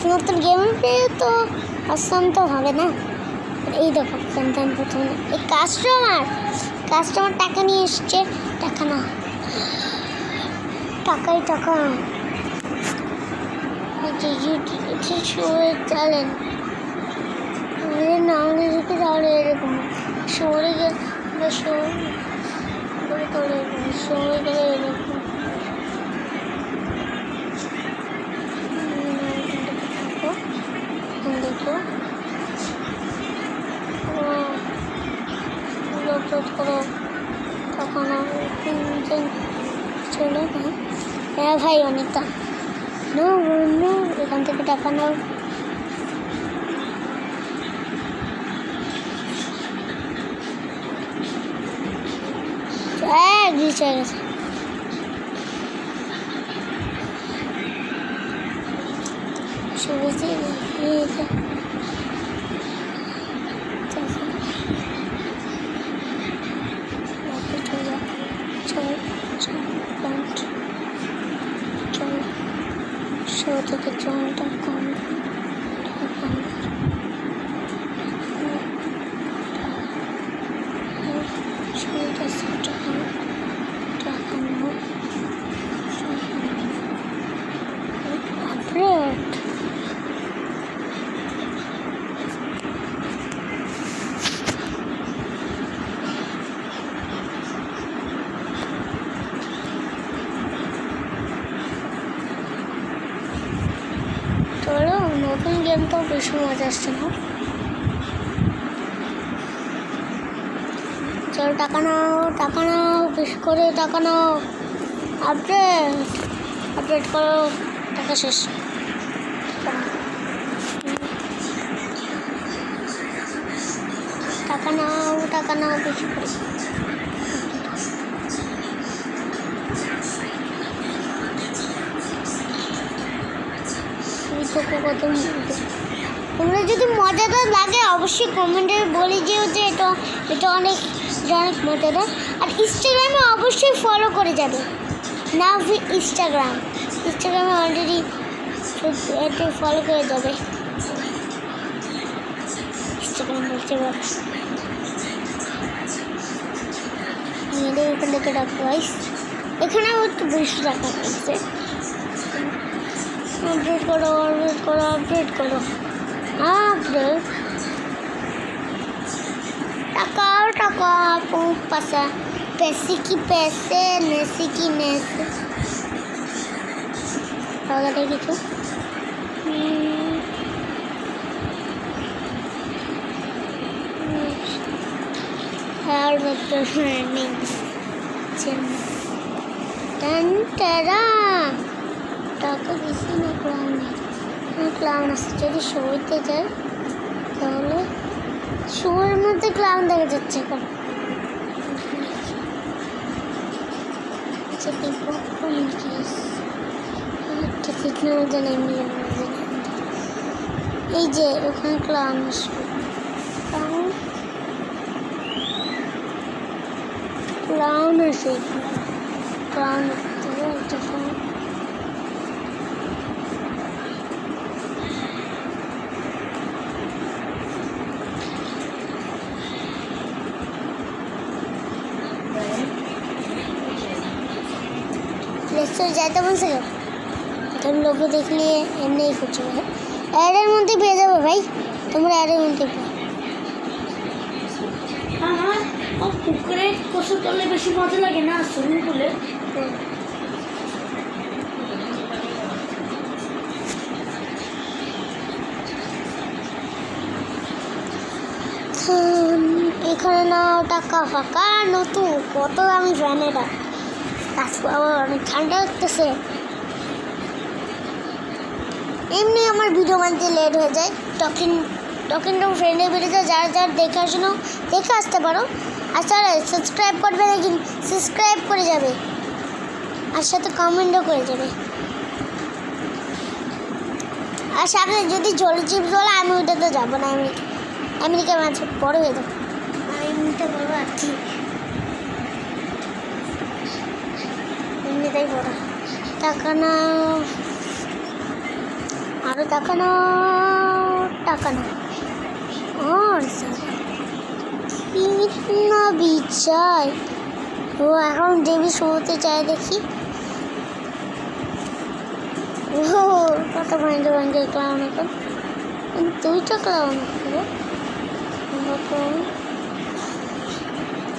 শুধুমাত্র গেম পেয়ে তো আসাম তো হবে না। এই দেখো সন্তান প্রথমে এই কাস্টমার টাকা নিয়ে এসছে, টাকা না, টাকাই টাকা। চলেন নাম লিখে তাহলে এরকম শহরে গেলে শহরে গেলে এরকম দেখো করো তখন চলো হ্যাঁ ভাই অনেকটা নো নো এখান থেকে টাকা নাও। গ্লিচ হয়ে গেছে। থেকে জলটা কম নতুন গেম তো বেশি মজা আসছে না। চলো টাকা নাও বেশি করে টাকা নাও। আপডেট করো, টাকা শেষ। টাকা নাও বেশি করে। তোমরা যদি মজাটা লাগে অবশ্যই কমেন্টে বলে দিও যে এটা অনেক মজাদার। আর ইনস্টাগ্রামে অবশ্যই ফলো করে যাবে না। ইনস্টাগ্রামে অলরেডি এটা ফলো করে যাবে। ইনস্টাগ্রাম বলতে পারো এখান থেকে ডাকো গাইস। এখানে একটু বেশি টাকা পেয়েছে। আপডেট করো টাকা पैसे की पैसे नेसे की नेसे টাকাটা কিছু और मतलब नहीं টাকা বেশি না ক্লাউন আসছে। যদি শোতে যায় তাহলে শোয়ের মধ্যে ক্লাউন দেখা যাচ্ছে এখন। এই যে ওখানে ক্লাউন আসবে, ক্লাউন আসে ক্লাউন যাইতে বলছে তোর লোক দেখলে এমনি করছে অ্যাডের মধ্যে পেয়ে যাবে ভাই, তোমরা অ্যাডের মধ্যে পুকুরে গোসল করলে বেশি মজা লাগে না সুইমিং পুলে? এখানে নাও টাকা ফাঁকা নতুন কত দামি ফ্যান এটা। আজকে আবার অনেক ঠান্ডা লাগতেছে। এমনি আমার ভিডিও বানতে লেট হয়ে যায়। টকিং ফ্রেন্ডে বেরিয়ে যায়। যারা দেখে আসনো দেখে আসতে পারো। আর যারা সাবস্ক্রাইব করবে না কিন্তু সাবস্ক্রাইব করে যাবে, আর সাথে কমেন্টও করে যাবে। আর সামনে যদি জল চিপস বলে আমি ওইটাতে যাবো না। আমেরিকার মাঝে বড় হয়ে যাবো। এমনিতে বড় আর ঠিক এমনিতেই বড়। টাকা না আরো টাকা নাও, টাকা নাও। और कितना भी চাই। ও এখন দেবী শোতে চাই দেখি। ও কত ভাঙ্গে ভাঙ্গে ক্লাউন এখন। 2টা ক্লাউন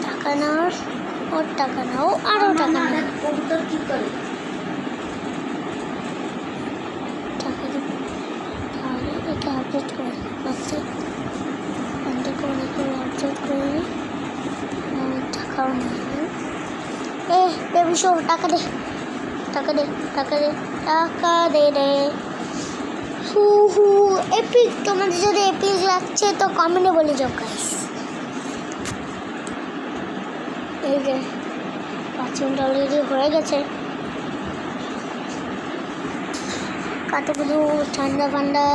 টাকা নাও, ওর টাকা নাও, আরো টাকা নাও। কবুতর কি করে? টাকা দিব তাহলে এটা আপডেট করে আচ্ছা বন্ধ করে আপডেট করে টাকাও নেই। বেবি শো টাকা দে, টাকা দে, টাকা দে, টাকা দে রে। হু হু এপিক। তোমাদের যদি এপিক লাগছে তো কমেন্টে বলে যাও গাইস। এই যে 5 মিনিট অলরেডি হয়ে গেছে। কতগুলো ঠান্ডা ফান্ডা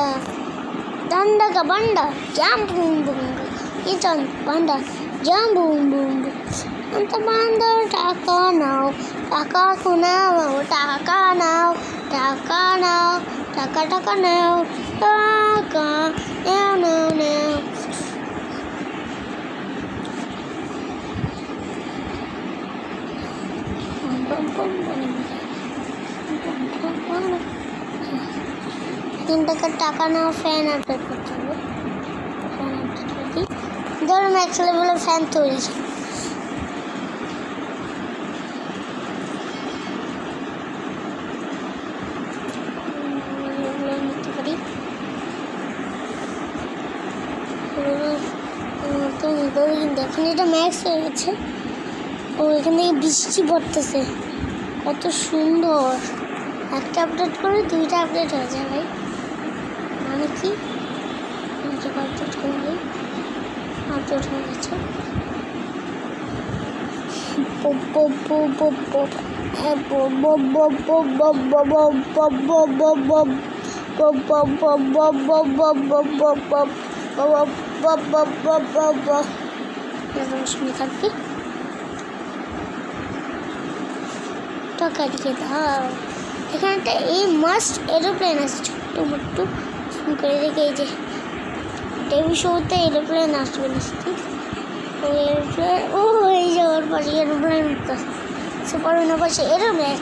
ঠান্ডা কা বান্ডা জাম বুম বুম কি চান বান্ডা জাম বুম বুম অন্ত বান্ডা টাকা নাও, টাকা নাও, টাকা নাও, টাকা নাও, টাকা টাকা নাও, টাকা নাও নাও নাও। বম বম বম 3 টাকার টাকা নাও। ফ্যান আপডেট করতে হবে। ফ্যান আপডেট করি। ধরো ম্যাক্স লেভেলের ফ্যান তৈরি। নিতে পারি। এখন এটা ম্যাক্স হয়ে গেছে। ও এখান থেকে বৃষ্টি পড়তেছে, কত সুন্দর। একটা আপডেট করে 2টা আপডেট হয়ে যায় ভাই। মানে কি আপডেট করলে আপডেট হয়ে গেছে। থাকবি টাকা দিয়ে দাও। এখানে একটা এই মাস্ট এরোপ্লেন আছে ছোট্ট মোট্ট করে রেখে। এই যে টিভি শোতে এরোপ্লেন আসবে নিশ্চিত। ও এরোপ্লেন ও এই যে ওর পাশে এরোপ্লেন উঠতেছে। সুপার উইনার পাশে এরোপ্লেন।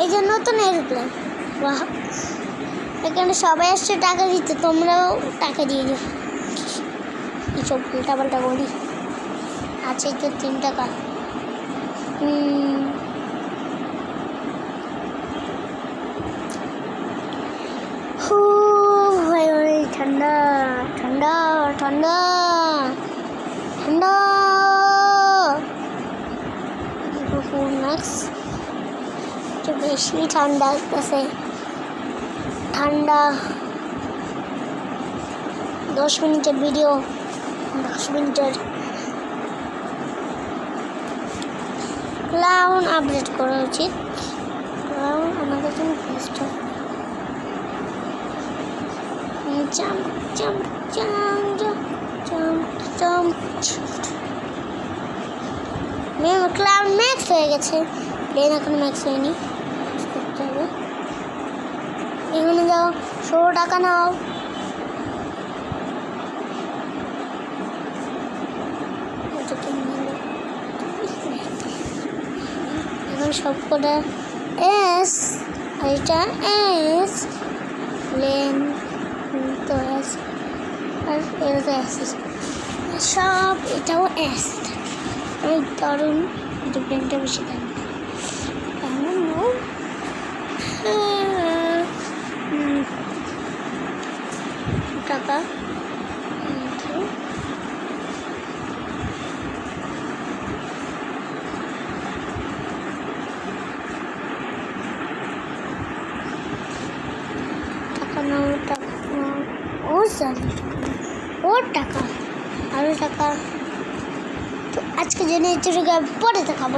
এই যে নতুন এরোপ্লেন। বাহ, এখানে সবাই আসছে টাকা দিতে, তোমরাও টাকা দিয়ে দিও। এইসব উল্টা পাল্টা করি। আছে তো 3 টাকা। ঠান্ডা ঠান্ডা ঠান্ডা ঠান্ডা। একটু বেশি ঠান্ডা আসতেছে। ঠান্ডা 10 মিনিটের ভিডিও, 10 মিনিটের ক্লাউন আপডেট করা উচিত। ক্লাউন আমাদের জন্য বেস্ট হয়। Jump jump jump jump jump. Clown max হয়ে গেছে। প্লেন এখন ম্যাক্স হয়নি, করতে হবে। এখানে যাও, 16 টাকা নাও। এখন সব কটা এস, আর এটা এস প্লেন তো এস, আর এটা তো এস সব। এটাও এস। এই দারুণ, কিন্তু প্লেনটা বেশি দাম। টাকা বানানো টাকা ওর সাথে ওর টাকা আরও টাকা তো আজকে জেনে পরে দেখাবো।